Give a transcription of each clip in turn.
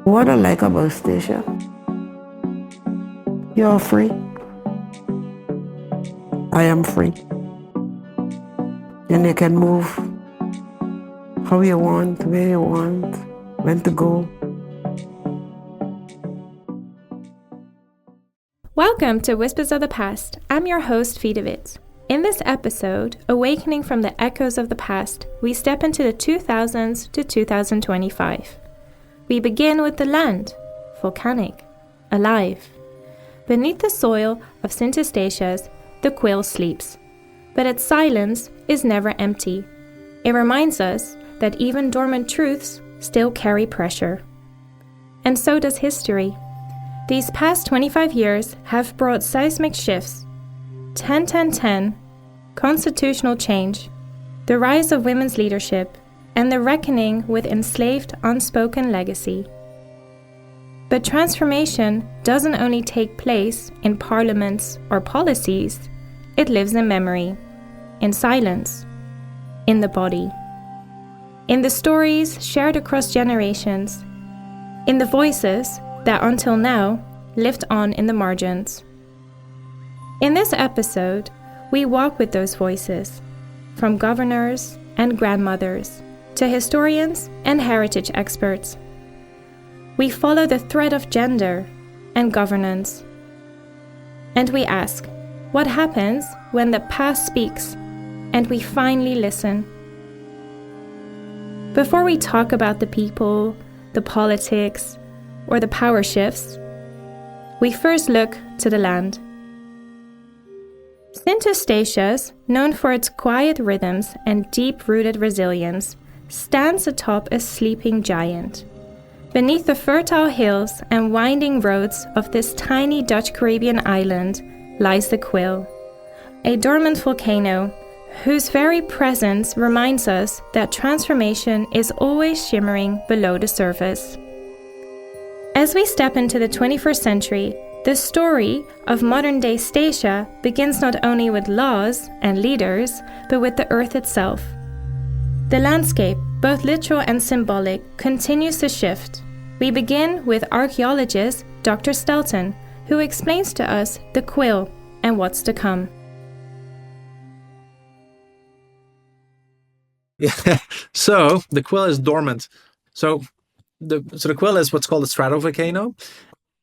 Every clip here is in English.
What I like about Stacia, you're free. I am free. And you can move how you want, where you want, when to go. Welcome to Whispers of the Past. I'm your host, Vidovit. In this episode, awakening from the echoes of the past, we step into the 2000s to 2025. We begin with the land, volcanic, alive. Beneath the soil of Stacia's, the Quill sleeps. But its silence is never empty. It reminds us that even dormant truths still carry pressure. And so does history. These past 25 years have brought seismic shifts. 10-10-10, constitutional change, the rise of women's leadership, and the reckoning with enslaved unspoken legacy. But transformation doesn't only take place in parliaments or policies, it lives in memory, in silence, in the body, in the stories shared across generations, in the voices that until now lived on in the margins. In this episode, we walk with those voices, from governors and grandmothers to historians and heritage experts. We follow the thread of gender and governance. And we ask, what happens when the past speaks and we finally listen? Before we talk about the people, the politics, or the power shifts, we first look to the land. Stacia's, known for its quiet rhythms and deep-rooted resilience, stands atop a sleeping giant. Beneath the fertile hills and winding roads of this tiny Dutch Caribbean island lies the Quill, a dormant volcano whose very presence reminds us that transformation is always shimmering below the surface. As we step into the 21st century, the story of modern-day Stacia begins not only with laws and leaders, but with the earth itself. The landscape, both literal and symbolic, continues to shift. We begin with archaeologist Dr. Stelton, who explains to us the Quill and what's to come. Yeah. So the Quill is dormant. So the Quill is what's called a stratovolcano.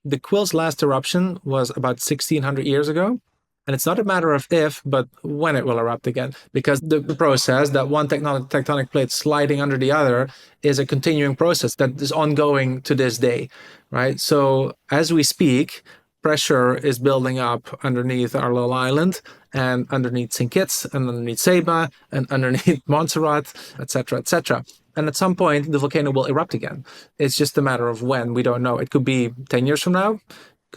The Quill's last eruption was about 1600 years ago. And it's not a matter of if, but when it will erupt again. Because the process, that one tectonic plate sliding under the other, is a continuing process that is ongoing to this day, right? So as we speak, pressure is building up underneath our little island and underneath St. Kitts and underneath Saba and underneath Montserrat, etc., etc. And at some point, the volcano will erupt again. It's just a matter of when. We don't know. It could be 10 years from now, it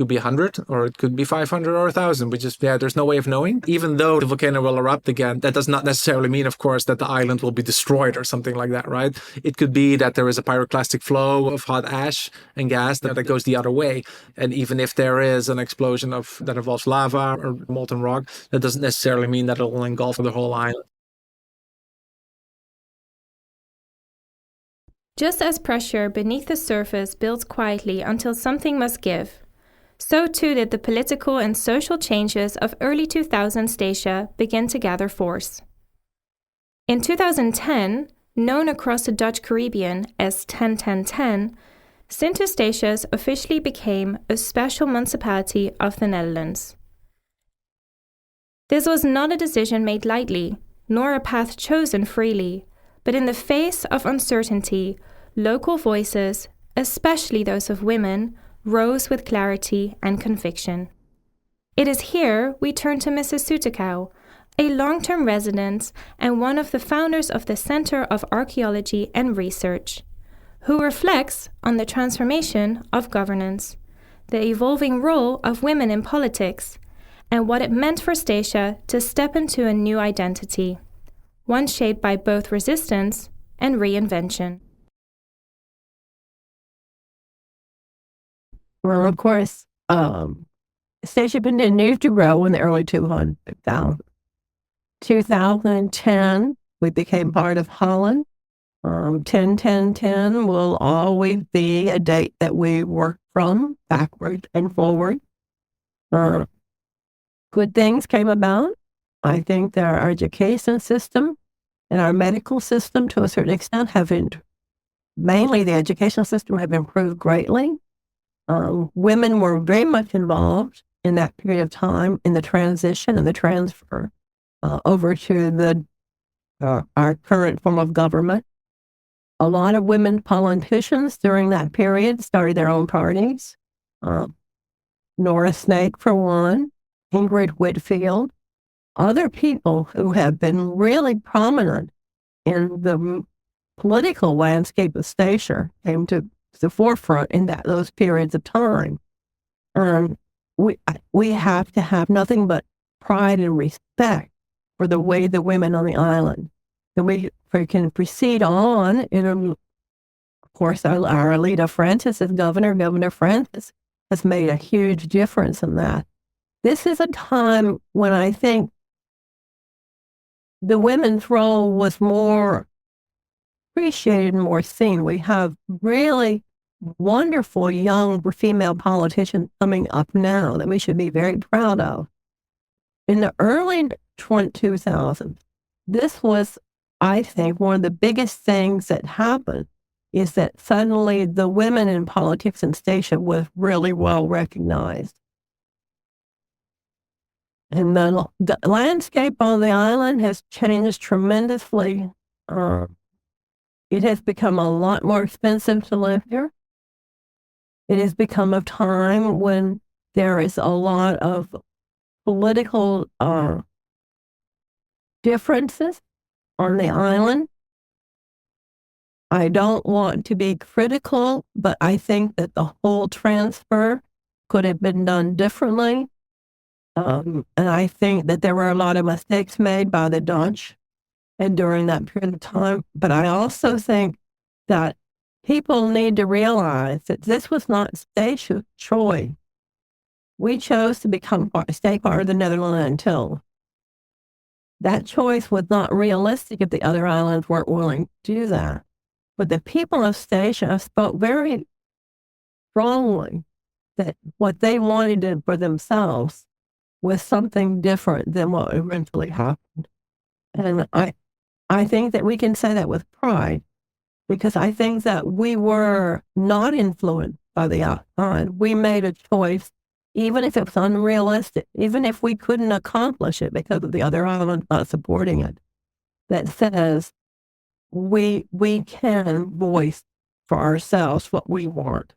could be 100, or it could be 500 or 1,000. There's no way of knowing. Even though the volcano will erupt again, that does not necessarily mean, of course, that the island will be destroyed or something like that, right? It could be that there is a pyroclastic flow of hot ash and gas that goes the other way. And even if there is an explosion that involves lava or molten rock, that doesn't necessarily mean that it will engulf the whole island. Just as pressure beneath the surface builds quietly until something must give, so too did the political and social changes of early 2000s Stacia begin to gather force. In 2010, known across the Dutch Caribbean as 10-10-10, Stacia's officially became a special municipality of the Netherlands. This was not a decision made lightly, nor a path chosen freely, but in the face of uncertainty, local voices, especially those of women, rose with clarity and conviction. It is here we turn to Mrs. Soutekouw, a long-term resident and one of the founders of the Center of Archaeology and Research, who reflects on the transformation of governance, the evolving role of women in politics, and what it meant for Stacia to step into a new identity, one shaped by both resistance and reinvention. Well, of course, Stacia continued to grow in the early 2010, we became part of Holland. 10-10-10 will always be a date that we work from backward and forward. Good things came about. I think that our education system and our medical system, to a certain extent, mainly the educational system, have improved greatly. Women were very much involved in that period of time in the transition and the transfer over to our current form of government. A lot of women politicians during that period started their own parties. Nora Snake, for one, Ingrid Whitfield, other people who have been really prominent in the political landscape of Stacia came to the forefront in those periods of time. We have to have nothing but pride and respect for the way the women on the island, that we can proceed on. Of course, our Alida Francis as Governor Francis, has made a huge difference in that. This is a time when I think the women's role was more appreciated and more seen. We have really wonderful young female politicians coming up now that we should be very proud of. In the early 2000s, this was, I think, one of the biggest things that happened is that suddenly the women in politics in Stacia was really well recognized. And the landscape on the island has changed tremendously. It has become a lot more expensive to live here. It has become a time when there is a lot of political differences on the island. I don't want to be critical, but I think that the whole transfer could have been done differently. And I think that there were a lot of mistakes made by the Dutch and during that period of time. But I also think that people need to realize that this was not Statia's choice. We chose to stay part of the Netherlands Antilles. That choice was not realistic if the other islands weren't willing to do that. But the people of Stacia spoke very strongly that what they wanted for themselves was something different than what eventually happened. And I think that we can say that with pride, because I think that we were not influenced by the outside. We made a choice, even if it was unrealistic, even if we couldn't accomplish it because of the other islands not supporting it, that says we can voice for ourselves what we want.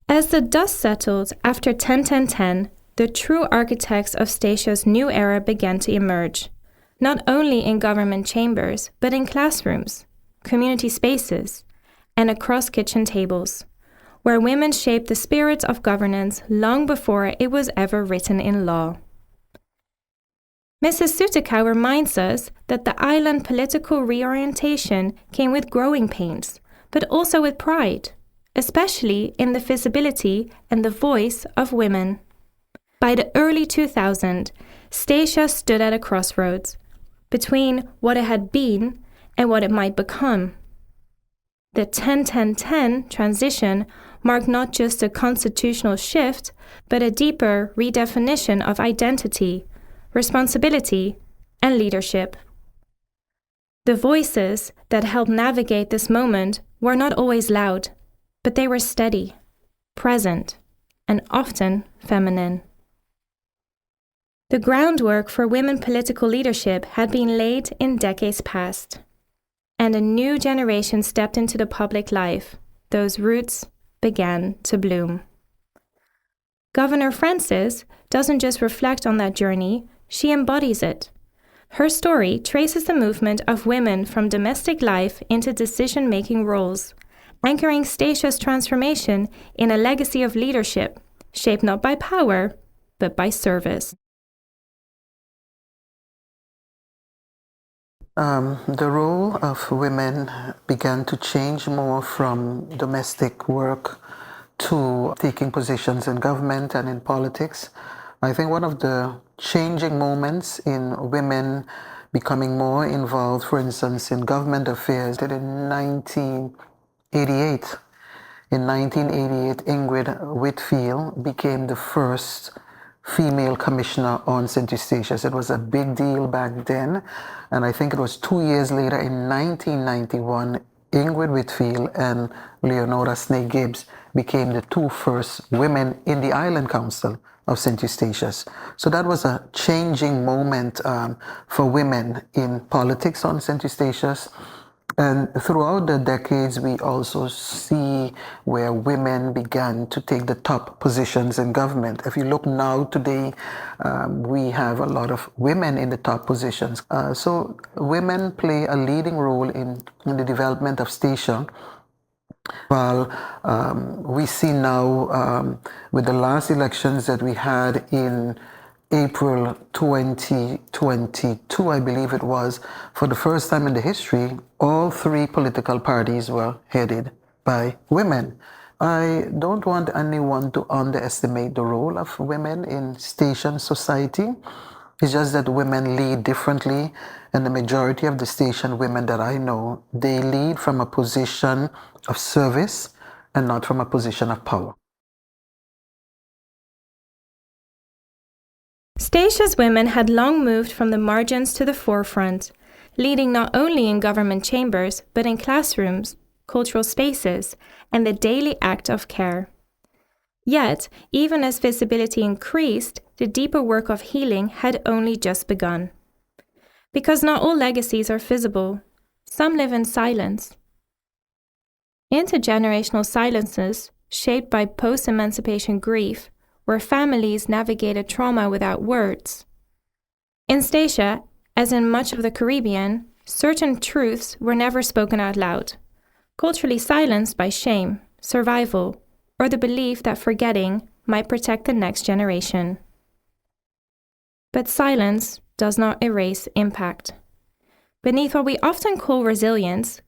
As the dust settled after 10-10-10, the true architects of Statia's new era began to emerge, not only in government chambers, but in classrooms, community spaces, and across kitchen tables, where women shaped the spirit of governance long before it was ever written in law. Mrs. Soutekouw reminds us that the island political reorientation came with growing pains, but also with pride, especially in the visibility and the voice of women. By the early 2000s, Stacia stood at a crossroads between what it had been and what it might become. The 10-10-10 transition marked not just a constitutional shift, but a deeper redefinition of identity, responsibility, and leadership. The voices that helped navigate this moment were not always loud, but they were steady, present, and often feminine. The groundwork for women political leadership had been laid in decades past, and a new generation stepped into the public life. Those roots began to bloom. Governor Francis doesn't just reflect on that journey, she embodies it. Her story traces the movement of women from domestic life into decision-making roles, anchoring Statia's transformation in a legacy of leadership, shaped not by power, but by service. The role of women began to change more from domestic work to taking positions in government and in politics. I think one of the changing moments in women becoming more involved, for instance, in government affairs, that in 1988. In 1988, Ingrid Whitfield became the first female commissioner on St. Eustatius. It was a big deal back then, and I think it was 2 years later, in 1991, Ingrid Whitfield and Leonora Snake Gibbs became the two first women in the Island Council of St. Eustatius. So that was a changing moment for women in politics on St. Eustatius. And throughout the decades, we also see where women began to take the top positions in government. If you look now today, we have a lot of women in the top positions. So women play a leading role in the development of Stacia. While we see now with the last elections that we had in April 2022, I believe it was, for the first time in the history, all three political parties were headed by women. I don't want anyone to underestimate the role of women in station society. It's just that women lead differently, and the majority of the station women that I know, they lead from a position of service and not from a position of power. Stacia's women had long moved from the margins to the forefront, leading not only in government chambers, but in classrooms, cultural spaces, and the daily act of care. Yet, even as visibility increased, the deeper work of healing had only just begun. Because not all legacies are visible, some live in silence. Intergenerational silences, shaped by post-emancipation grief, where families navigated trauma without words. In Stacia, as in much of the Caribbean, certain truths were never spoken out loud, culturally silenced by shame, survival, or the belief that forgetting might protect the next generation. But silence does not erase impact. Beneath what we often call resilience,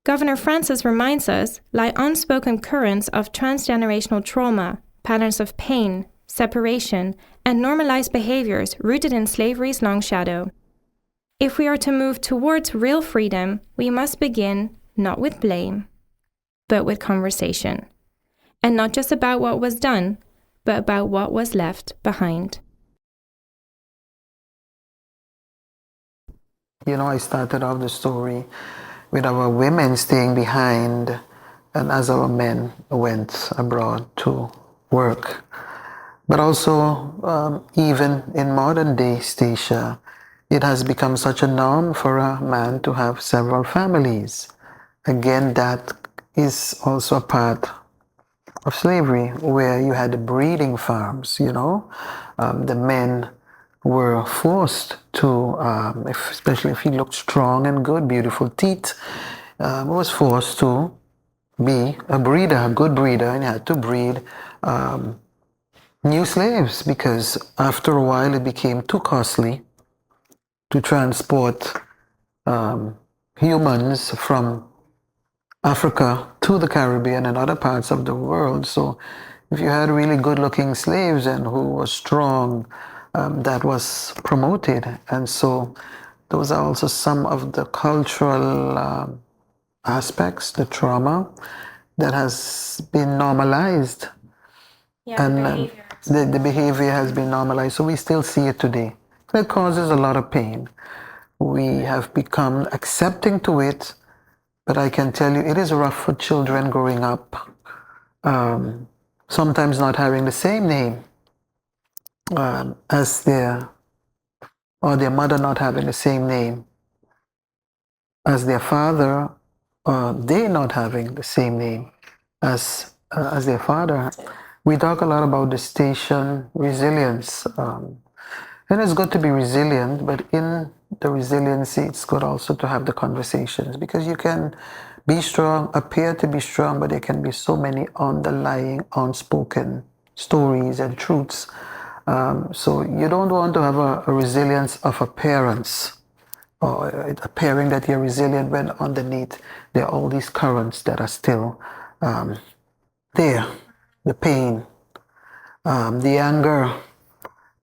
Governor Francis reminds us lie unspoken currents of transgenerational trauma, patterns of pain, separation, and normalized behaviors rooted in slavery's long shadow. If we are to move towards real freedom, we must begin not with blame, but with conversation. And not just about what was done, but about what was left behind. You know, I started off the story with our women staying behind, and as our men went abroad to work. But also, even in modern day Stacia, it has become such a norm for a man to have several families. Again, that is also a part of slavery, where you had the breeding farms, you know. The men were forced to, especially if he looked strong and good, beautiful teeth, was forced to be a breeder, a good breeder, and had to breed new slaves, because after a while it became too costly to transport humans from Africa to the Caribbean and other parts of the world. So if you had really good looking slaves and who were strong, that was promoted. And so those are also some of the cultural aspects, the trauma that has been normalized. Yeah, And the behavior has been normalized. So we still see it today. It causes a lot of pain. We have become accepting to it, but I can tell you it is rough for children growing up, sometimes not having the same name as their mother, not having the same name as their father, or they not having the same name as their father. We talk a lot about the station resilience, and it's good to be resilient, but in the resiliency, it's good also to have the conversations, because you can be strong, appear to be strong, but there can be so many underlying unspoken stories and truths. So you don't want to have a resilience of appearance, or appearing that you're resilient, when underneath there are all these currents that are still there. The pain, the anger,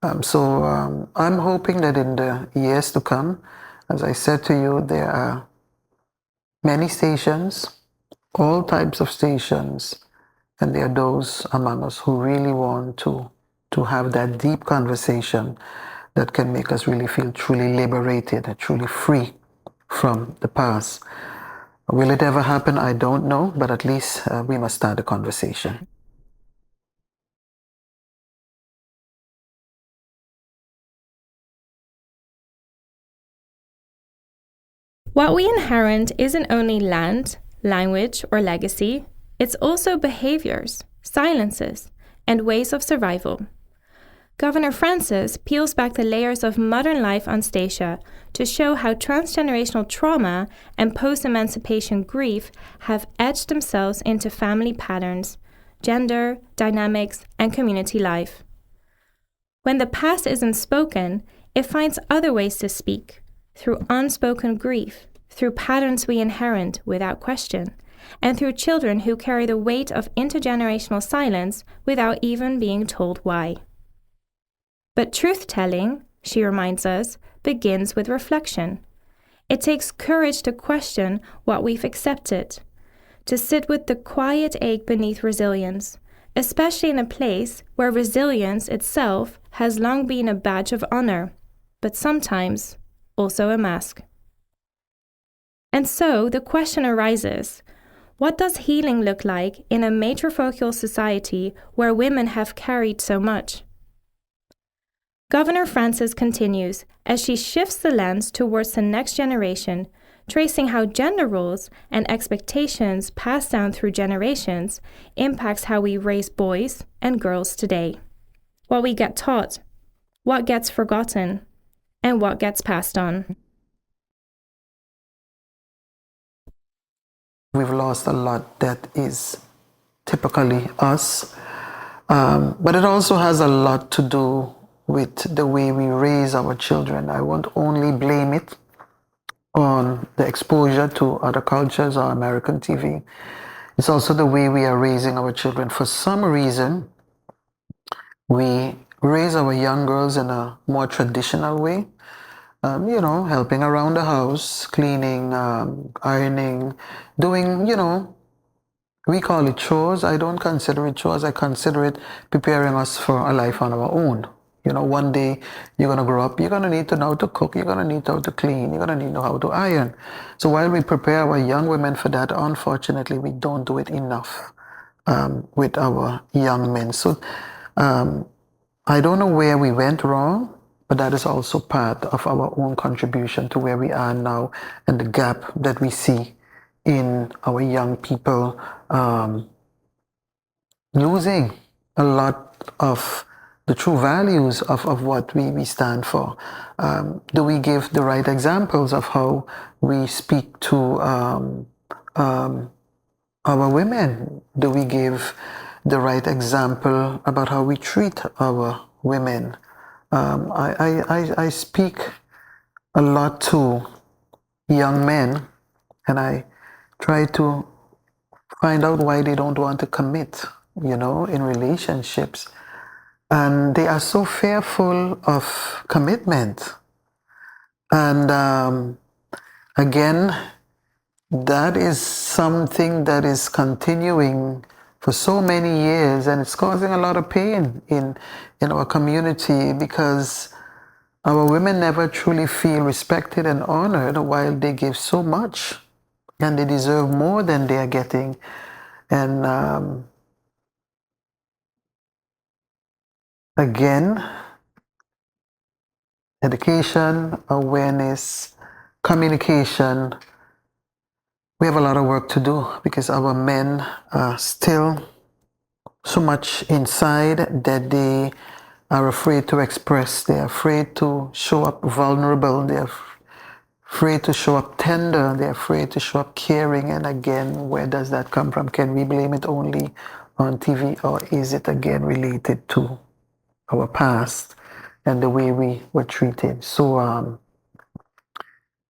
I'm hoping that in the years to come, as I said to you, there are many stations, all types of stations, and there are those among us who really want to have that deep conversation that can make us really feel truly liberated, truly free from the past. Will it ever happen? I don't know, but at least we must start a conversation. What we inherit isn't only land, language, or legacy, it's also behaviors, silences, and ways of survival. Governor Francis peels back the layers of modern life on Stacia to show how transgenerational trauma and post-emancipation grief have etched themselves into family patterns, gender, dynamics, and community life. When the past isn't spoken, it finds other ways to speak, through unspoken grief, through patterns we inherit without question, and through children who carry the weight of intergenerational silence without even being told why. But truth-telling, she reminds us, begins with reflection. It takes courage to question what we've accepted, to sit with the quiet ache beneath resilience, especially in a place where resilience itself has long been a badge of honor, but sometimes also a mask. And so the question arises, what does healing look like in a matriarchal society where women have carried so much? Governor Francis continues as she shifts the lens towards the next generation, tracing how gender roles and expectations passed down through generations impacts how we raise boys and girls today. What we get taught, what gets forgotten, and what gets passed on. We've lost a lot that is typically us, but it also has a lot to do with the way we raise our children. I won't only blame it on the exposure to other cultures or American TV. It's also the way we are raising our children. For some reason, we raise our young girls in a more traditional way. Helping around the house, cleaning, ironing, doing, we call it chores. I don't consider it chores. I consider it preparing us for a life on our own. One day you're going to grow up, you're going to need to know how to cook, you're going to need how to clean, you're going to need to know how to iron. So while we prepare our young women for that, unfortunately, we don't do it enough with our young men. So I don't know where we went wrong, but that is also part of our own contribution to where we are now and the gap that we see in our young people losing a lot of the true values of what we stand for. Do we give the right examples of how we speak to our women? Do we give the right example about how we treat our women? I speak a lot to young men, and I try to find out why they don't want to commit, in relationships. And they are so fearful of commitment. And again, that is something that is continuing for so many years, and it's causing a lot of pain in our community because our women never truly feel respected and honored while they give so much, and they deserve more than they are getting. And again, education, awareness, communication. We have a lot of work to do because our men are still so much inside that they are afraid to express. They're afraid to show up vulnerable. They're afraid to show up tender. They're afraid to show up caring. And again, where does that come from? Can we blame it only on TV, or is it again related to our past and the way we were treated? So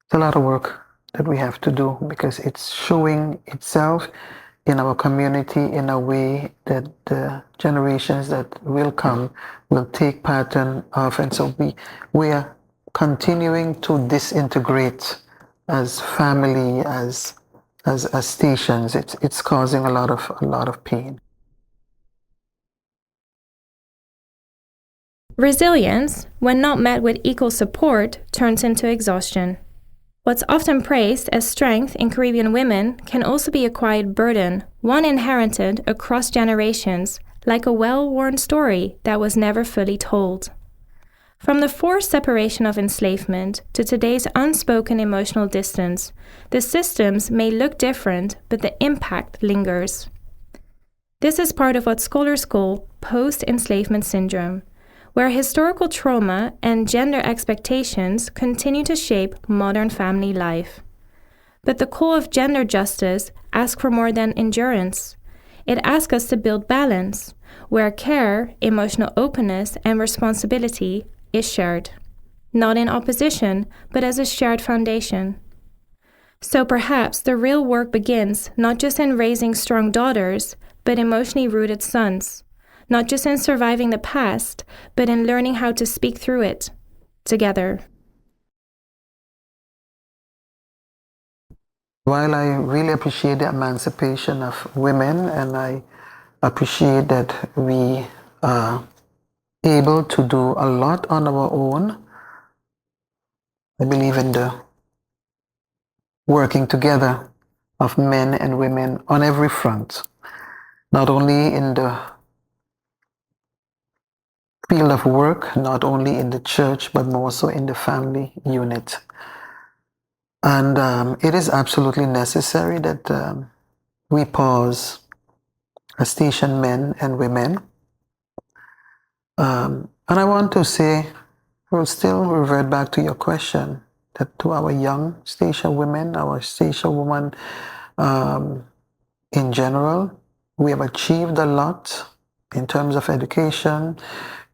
it's a lot of work that we have to do because it's showing itself in our community in a way that the generations that will come will take pattern of. And so we are continuing to disintegrate as family, as stations. It's causing a lot of pain. Resilience, when not met with equal support, turns into exhaustion. What's often praised as strength in Caribbean women can also be a quiet burden, one inherited across generations, like a well-worn story that was never fully told. From the forced separation of enslavement to today's unspoken emotional distance, the systems may look different, but the impact lingers. This is part of what scholars call post-enslavement syndrome, where historical trauma and gender expectations continue to shape modern family life. But the call of gender justice asks for more than endurance. It asks us to build balance, where care, emotional openness, and responsibility is shared, not in opposition, but as a shared foundation. So perhaps the real work begins not just in raising strong daughters, but emotionally rooted sons, not just in surviving the past, but in learning how to speak through it, together. While I really appreciate the emancipation of women, and I appreciate that we are able to do a lot on our own, I believe in the working together of men and women on every front, not only in the field of work, not only in the church, but more so in the family unit. And it is absolutely necessary that we pause as station men and women. And I want to say, we'll still revert back to your question, that to our young station women, our station women in general, we have achieved a lot in terms of education.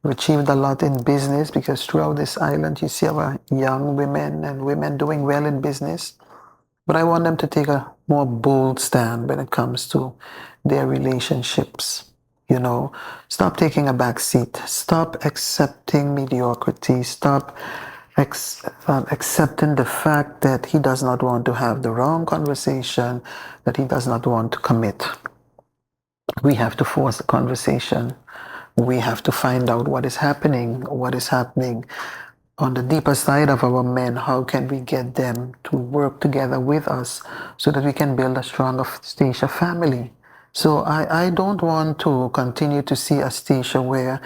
We've achieved a lot in business, because throughout this island you see our young women and women doing well in business. But I want them to take a more bold stand when it comes to their relationships. You know, stop taking a back seat. Stop accepting mediocrity. Stop accepting the fact that he does not want to have the wrong conversation, that he does not want to commit. We have to force the conversation. We have to find out what is happening on the deeper side of our men. How can we get them to work together with us so that we can build a stronger Stacia family? So I don't want to continue to see a Stacia where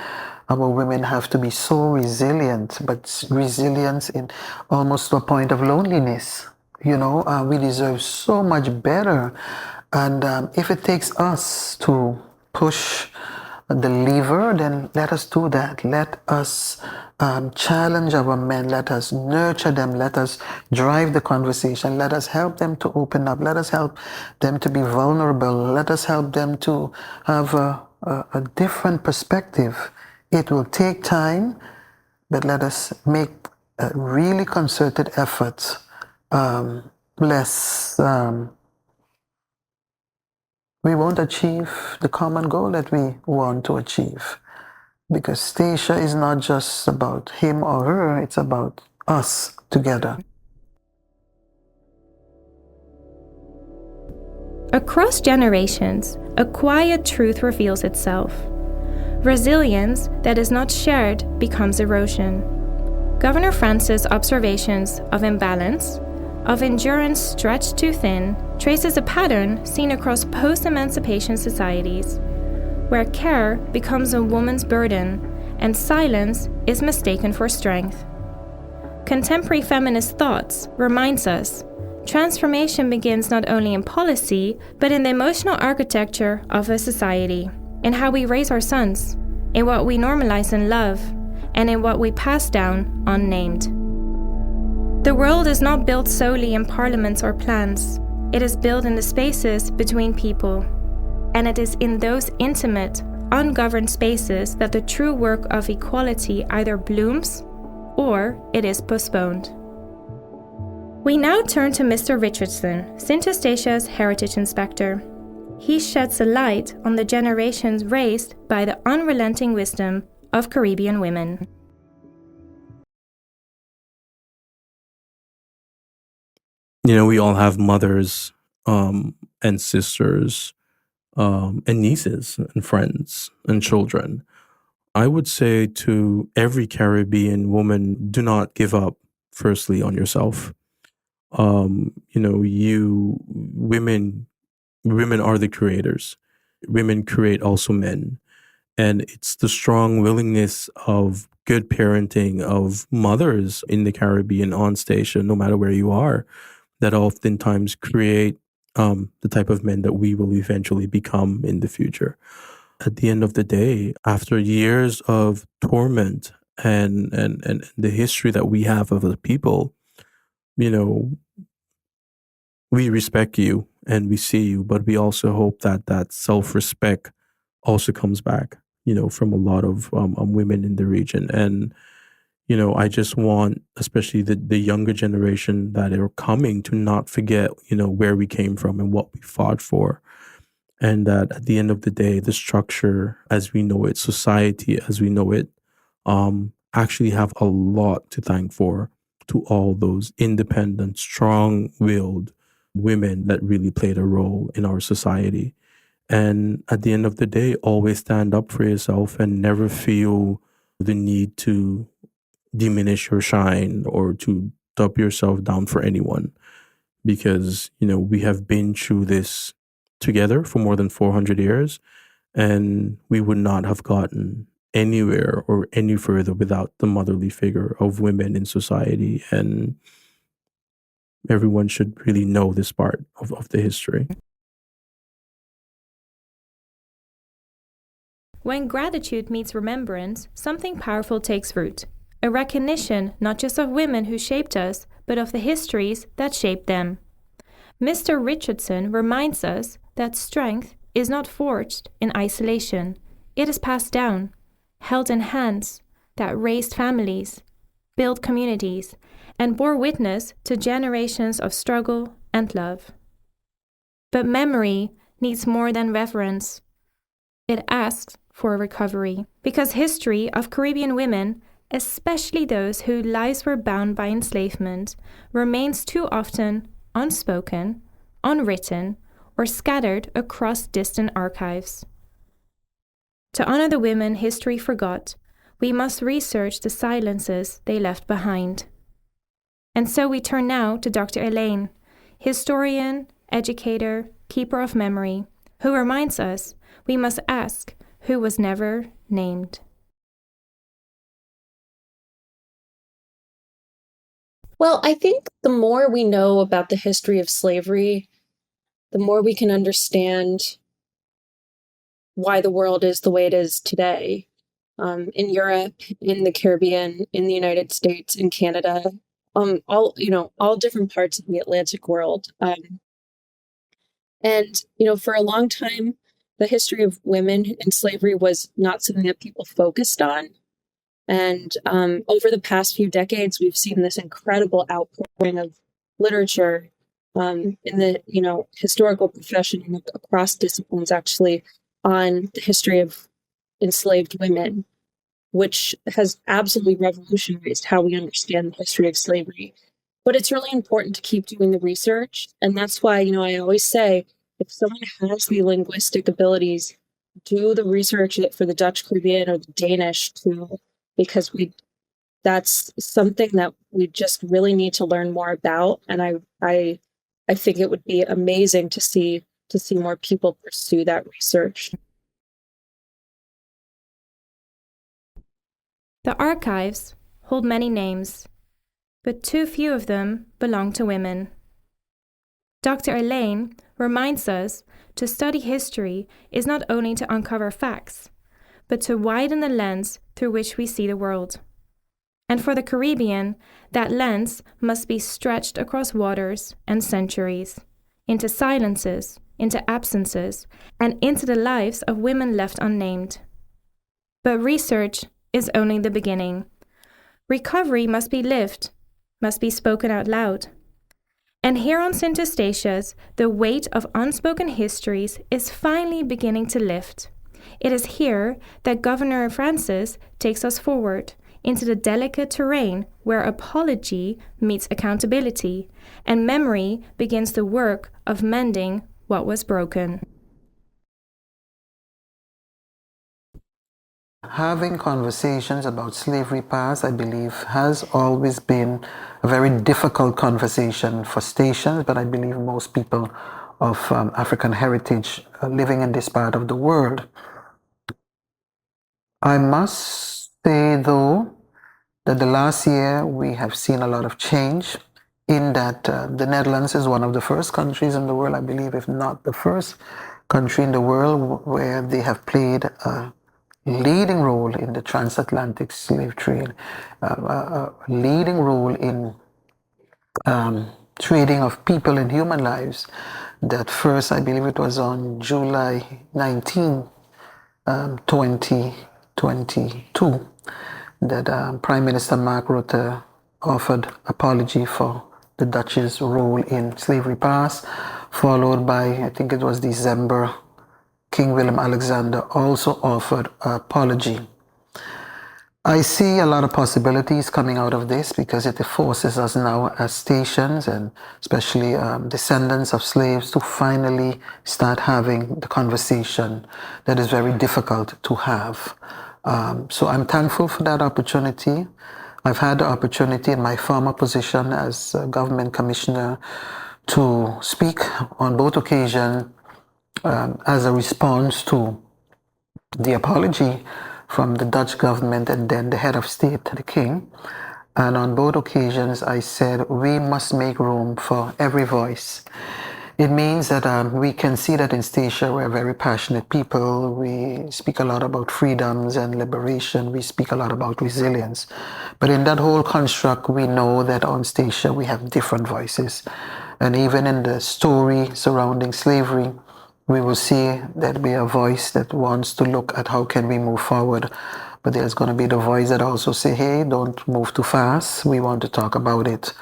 our women have to be so resilient, but resilience in almost to a point of loneliness. You know, we deserve so much better. And if it takes us to push the lever, then let us do that. Let us challenge our men. Let us nurture them. Let us drive the conversation. Let us help them to open up. Let us help them to be vulnerable. Let us help them to have a different perspective. It will take time, but let us make a really concerted effort. We won't achieve the common goal that we want to achieve, because Stacia is not just about him or her, it's about us together. Across generations, a quiet truth reveals itself. Resilience that is not shared becomes erosion. Governor Francis' observations of imbalance, of endurance stretched too thin, traces a pattern seen across post-emancipation societies, where care becomes a woman's burden and silence is mistaken for strength. Contemporary feminist thoughts reminds us transformation begins not only in policy, but in the emotional architecture of a society, in how we raise our sons, in what we normalize and love, and in what we pass down unnamed. The world is not built solely in parliaments or plans. It is built in the spaces between people. And it is in those intimate, ungoverned spaces that the true work of equality either blooms or it is postponed. We now turn to Mr. Richardson, Stacia's heritage inspector. he sheds a light on the generations raised by the unrelenting wisdom of Caribbean women. We all have mothers and sisters and nieces and friends and children. I would say to every Caribbean woman, do not give up, firstly, on yourself. Women are the creators. Women create also men. And it's the strong willingness of good parenting of mothers in the Caribbean on station, no matter where you are, that oftentimes create the type of men that we will eventually become in the future. At the end of the day, after years of torment and the history that we have of the people, we respect you and we see you, but we also hope that self-respect also comes back, from a lot of women in the region. And, I just want, especially the younger generation that are coming, to not forget, where we came from and what we fought for. And that at the end of the day, the structure as we know it, society as we know it, actually have a lot to thank for to all those independent, strong-willed women that really played a role in our society. And at the end of the day, always stand up for yourself and never feel the need to diminish your shine or to dump yourself down for anyone. Because, we have been through this together for more than 400 years, and we would not have gotten anywhere or any further without the motherly figure of women in society. And everyone should really know this part of the history. When gratitude meets remembrance, something powerful takes root. A recognition not just of women who shaped us, but of the histories that shaped them. Mr. Richardson reminds us that strength is not forged in isolation. It is passed down, held in hands that raised families, built communities, and bore witness to generations of struggle and love. But memory needs more than reverence. It asks for recovery, because history of Caribbean women, especially those whose lives were bound by enslavement, remains too often unspoken, unwritten, or scattered across distant archives. To honor the women history forgot, we must research the silences they left behind. And so we turn now to Dr. Allain, historian, educator, keeper of memory, who reminds us we must ask who was never named. Well, I think the more we know about the history of slavery, the more we can understand why the world is the way it is today. In Europe, in the Caribbean, in the United States, in Canada, all different parts of the Atlantic world. And for a long time, the history of women in slavery was not something that people focused on. And over the past few decades, we've seen this incredible outpouring of literature in the historical profession and across disciplines, actually, on the history of enslaved women, which has absolutely revolutionized how we understand the history of slavery. But it's really important to keep doing the research. And that's why, I always say, if someone has the linguistic abilities, do the research for the Dutch Caribbean or the Danish too, because that's something that we just really need to learn more about. And I think it would be amazing to see more people pursue that research. The archives hold many names, but too few of them belong to women. Dr. Allain reminds us to study history is not only to uncover facts, but to widen the lens through which we see the world. And for the Caribbean, that lens must be stretched across waters and centuries, into silences, into absences, and into the lives of women left unnamed. But research is only the beginning. Recovery must be lived, must be spoken out loud. And here on St. Eustatius, the weight of unspoken histories is finally beginning to lift. It is here that Governor Francis takes us forward into the delicate terrain where apology meets accountability and memory begins the work of mending what was broken. Having conversations about slavery past, I believe, has always been a very difficult conversation for Statians, but I believe most people of African heritage living in this part of the world. I must say, though, that the last year we have seen a lot of change in that the Netherlands is one of the first countries in the world, I believe, if not the first country in the world, where they have played a leading role in the transatlantic slave trade, a leading role in trading of people and human lives. That first, I believe it was on July 19, 2022, that Prime Minister Mark Rutte offered apology for the Dutch's role in slavery past, followed by, I think it was December, King Willem-Alexander also offered an apology. I see a lot of possibilities coming out of this because it forces us now as Statians and especially descendants of slaves to finally start having the conversation that is very difficult to have. So I'm thankful for that opportunity. I've had the opportunity in my former position as government commissioner to speak on both occasions as a response to the apology from the Dutch government and then the head of state, the king. And on both occasions, I said, we must make room for every voice. It means that we can see that in Stacia, we're very passionate people. We speak a lot about freedoms and liberation. We speak a lot about resilience. But in that whole construct, we know that on Stacia, we have different voices. And even in the story surrounding slavery, we will see that we are a voice that wants to look at how can we move forward. But there's going to be the voice that also say, hey, don't move too fast. We want to talk about it.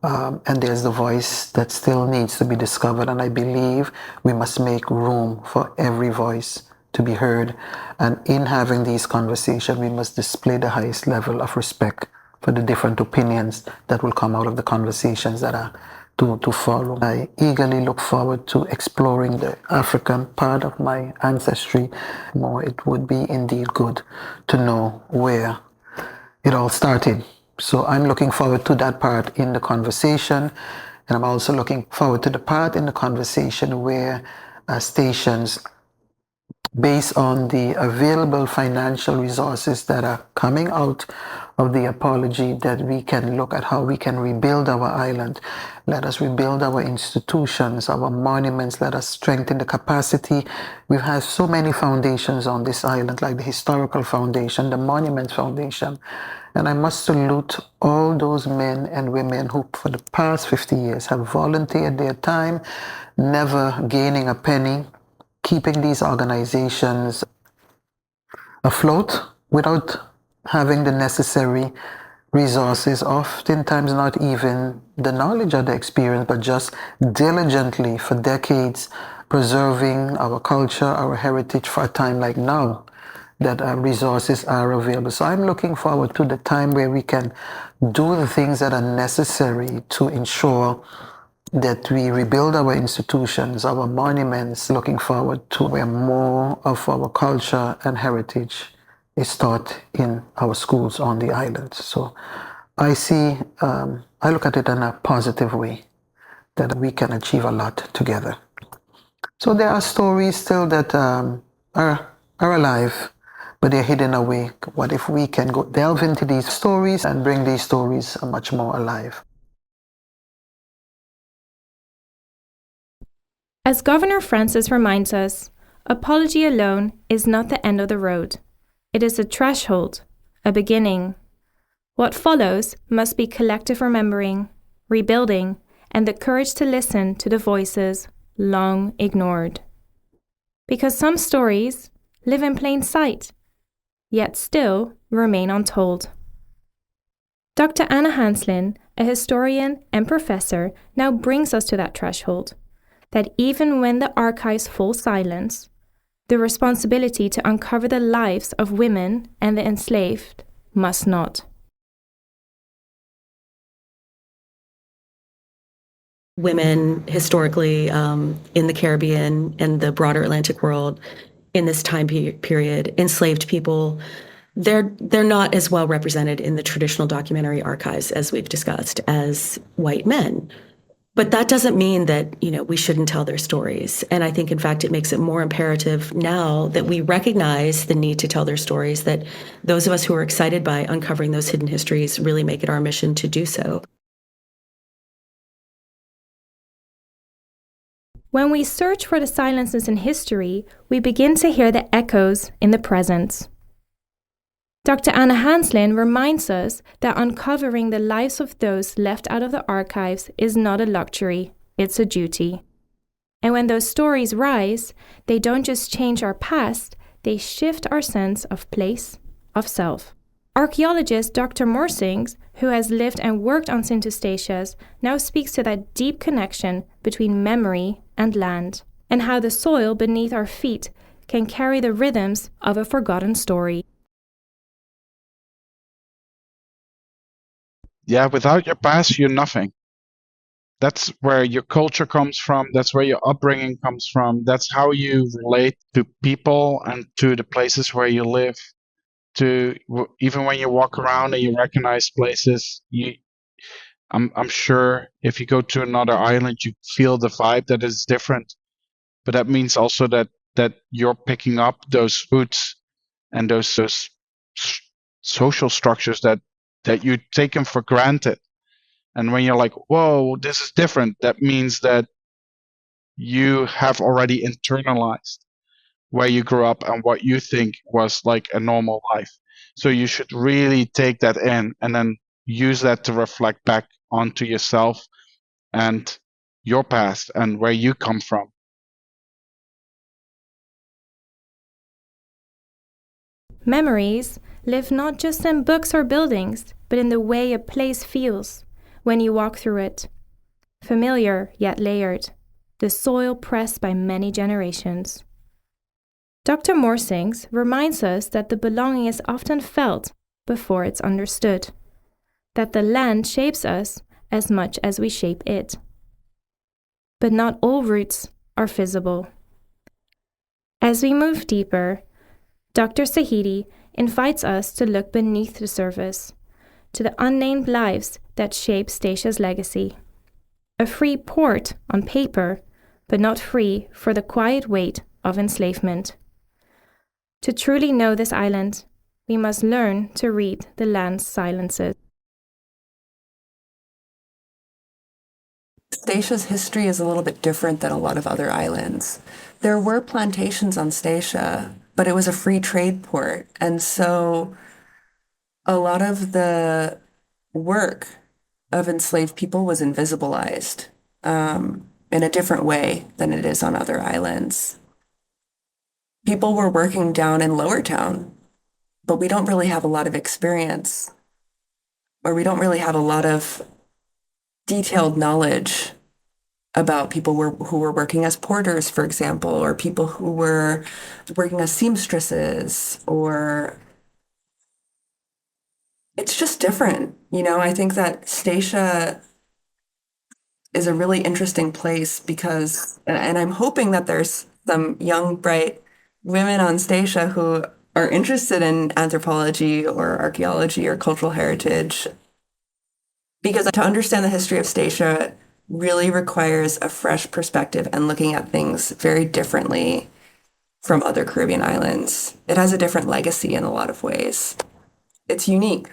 And there's the voice that still needs to be discovered. And I believe we must make room for every voice to be heard. And in having these conversations, we must display the highest level of respect for the different opinions that will come out of the conversations that are to follow. I eagerly look forward to exploring the African part of my ancestry more. It would be indeed good to know where it all started. So I'm looking forward to that part in the conversation. And I'm also looking forward to the part in the conversation where Statians, based on the available financial resources that are coming out of the apology, that we can look at how we can rebuild our island. Let us rebuild our institutions, our monuments. Let us strengthen the capacity. We've had so many foundations on this island, like the Historical Foundation, the Monument Foundation. And I must salute all those men and women who, for the past 50 years, have volunteered their time, never gaining a penny, keeping these organizations afloat without having the necessary resources, oftentimes not even the knowledge or the experience, but just diligently for decades preserving our culture, our heritage for a time like now that resources are available. So I'm looking forward to the time where we can do the things that are necessary to ensure that we rebuild our institutions, our monuments, looking forward to where more of our culture and heritage is taught in our schools on the island. So I look at it in a positive way, that we can achieve a lot together. So there are stories still that are alive, but they're hidden away. What if we can go delve into these stories and bring these stories much more alive? As Governor Francis reminds us, apology alone is not the end of the road. It is a threshold, a beginning. What follows must be collective remembering, rebuilding, and the courage to listen to the voices long ignored. Because some stories live in plain sight, yet still remain untold. Dr. Anishanslin, a historian and professor, now brings us to that threshold, that even when the archives fall silent, the responsibility to uncover the lives of women and the enslaved must not. Women historically in the Caribbean and the broader Atlantic world in this time period, enslaved people, they're not as well represented in the traditional documentary archives, as we've discussed, as white men. But that doesn't mean that, we shouldn't tell their stories. And I think, in fact, it makes it more imperative now that we recognize the need to tell their stories, that those of us who are excited by uncovering those hidden histories really make it our mission to do so. When we search for the silences in history, we begin to hear the echoes in the present. Dr. Anishanslin reminds us that uncovering the lives of those left out of the archives is not a luxury, it's a duty. And when those stories rise, they don't just change our past, they shift our sense of place, of self. Archaeologist Dr. Morsink, who has lived and worked on Stacias, now speaks to that deep connection between memory and land, and how the soil beneath our feet can carry the rhythms of a forgotten story. Yeah, without your past, you're nothing. That's where your culture comes from. That's where your upbringing comes from. That's how you relate to people and to the places where you live. Even when you walk around and you recognize places, I'm sure if you go to another island, you feel the vibe that is different. But that means also that you're picking up those roots and those social structures that you taken for granted. And when you're like, whoa, this is different, that means that you have already internalized where you grew up and what you think was like a normal life. So you should really take that in and then use that to reflect back onto yourself and your past and where you come from. Memories live not just in books or buildings, but in the way a place feels when you walk through it. Familiar yet layered, the soil pressed by many generations. Dr. Morsink reminds us that the belonging is often felt before it's understood, that the land shapes us as much as we shape it. But not all roots are visible. As we move deeper, Dr. Zahidi invites us to look beneath the surface, to the unnamed lives that shape Stacia's legacy. A free port on paper, but not free for the quiet weight of enslavement. To truly know this island, we must learn to read the land's silences. Stacia's history is a little bit different than a lot of other islands. There were plantations on Stacia, but it was a free trade port. And so a lot of the work of enslaved people was invisibilized in a different way than it is on other islands. People were working down in Lower Town, but we don't really have a lot of experience, or we don't really have a lot of detailed knowledge about people who were working as porters, for example, or people who were working as seamstresses, or it's just different. I think that Stacia is a really interesting place because, and I'm hoping that there's some young, bright women on Stacia who are interested in anthropology or archaeology or cultural heritage, because to understand the history of Stacia really requires a fresh perspective and looking at things very differently from other Caribbean islands. It has a different legacy in a lot of ways. It's unique.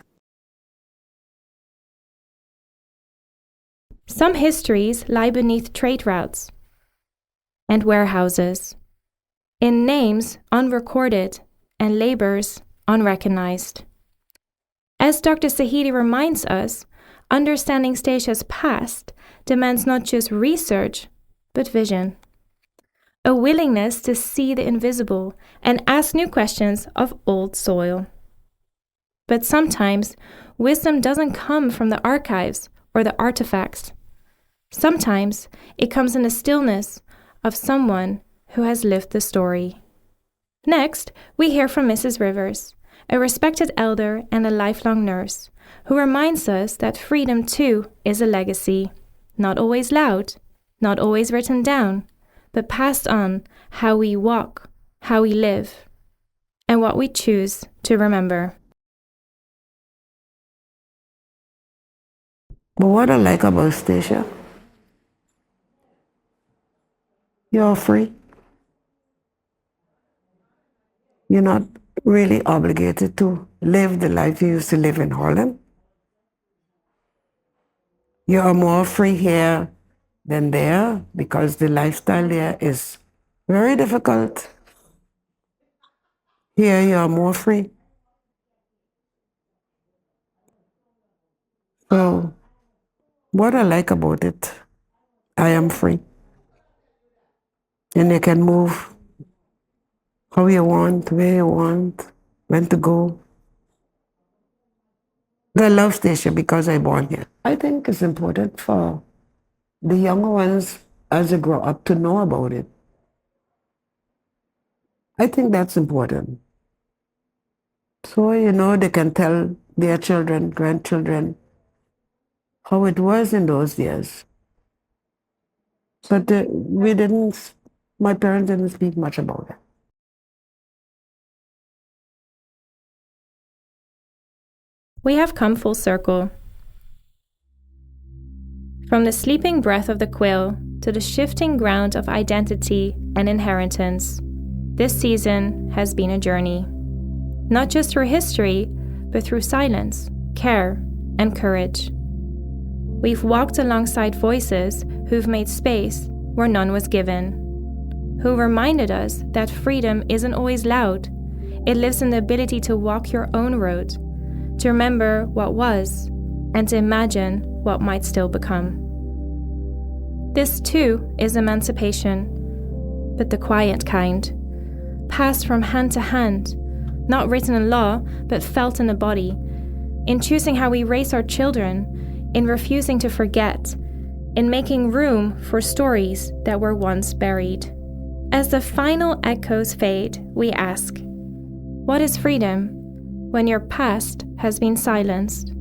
Some histories lie beneath trade routes and warehouses, in names unrecorded and labors unrecognized. As Dr. Zahidi reminds us, understanding Stacia's past demands not just research, but vision. A willingness to see the invisible and ask new questions of old soil. But sometimes, wisdom doesn't come from the archives or the artifacts. Sometimes, it comes in the stillness of someone who has lived the story. Next, we hear from Mrs. Rivers, a respected elder and a lifelong nurse, who reminds us that freedom too is a legacy, not always loud, not always written down, but passed on how we walk, how we live, and what we choose to remember. But what I like about Stacia, you're free. You're not really obligated to live the life you used to live in Holland. You are more free here than there because the lifestyle there is very difficult. Here you are more free. So, what I like about it, I am free. And you can move how you want, where you want, when to go. I love Stacia because I born here. I think it's important for the younger ones as they grow up to know about it. I think that's important. So, they can tell their children, grandchildren, how it was in those years. But my parents didn't speak much about it. We have come full circle. From the sleeping breath of the quill to the shifting ground of identity and inheritance, this season has been a journey. Not just through history, but through silence, care, and courage. We've walked alongside voices who've made space where none was given, who reminded us that freedom isn't always loud. It lives in the ability to walk your own road, to remember what was, and to imagine what might still become. This too is emancipation, but the quiet kind, passed from hand to hand, not written in law, but felt in the body, in choosing how we raise our children, in refusing to forget, in making room for stories that were once buried. As the final echoes fade, we ask, what is freedom when your past has been silenced?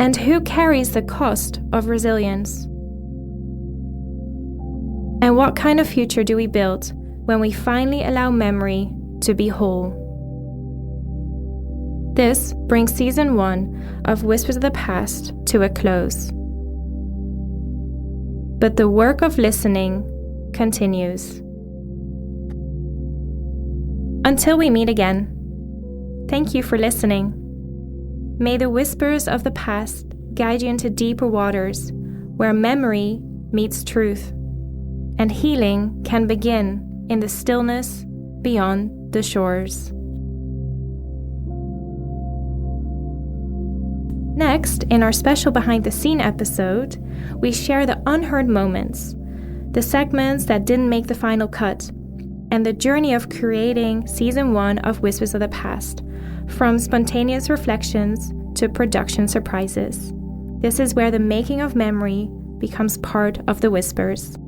And who carries the cost of resilience? And what kind of future do we build when we finally allow memory to be whole? This brings Season 1 of Whispers of the Past to a close. But the work of listening continues. Until we meet again, thank you for listening. May the whispers of the past guide you into deeper waters where memory meets truth, and healing can begin in the stillness beyond the shores. Next, in our special behind the scene episode, we share the unheard moments, the segments that didn't make the final cut, and the journey of creating Season 1 of Whispers of the Past, from spontaneous reflections to production surprises. This is where the making of memory becomes part of the whispers.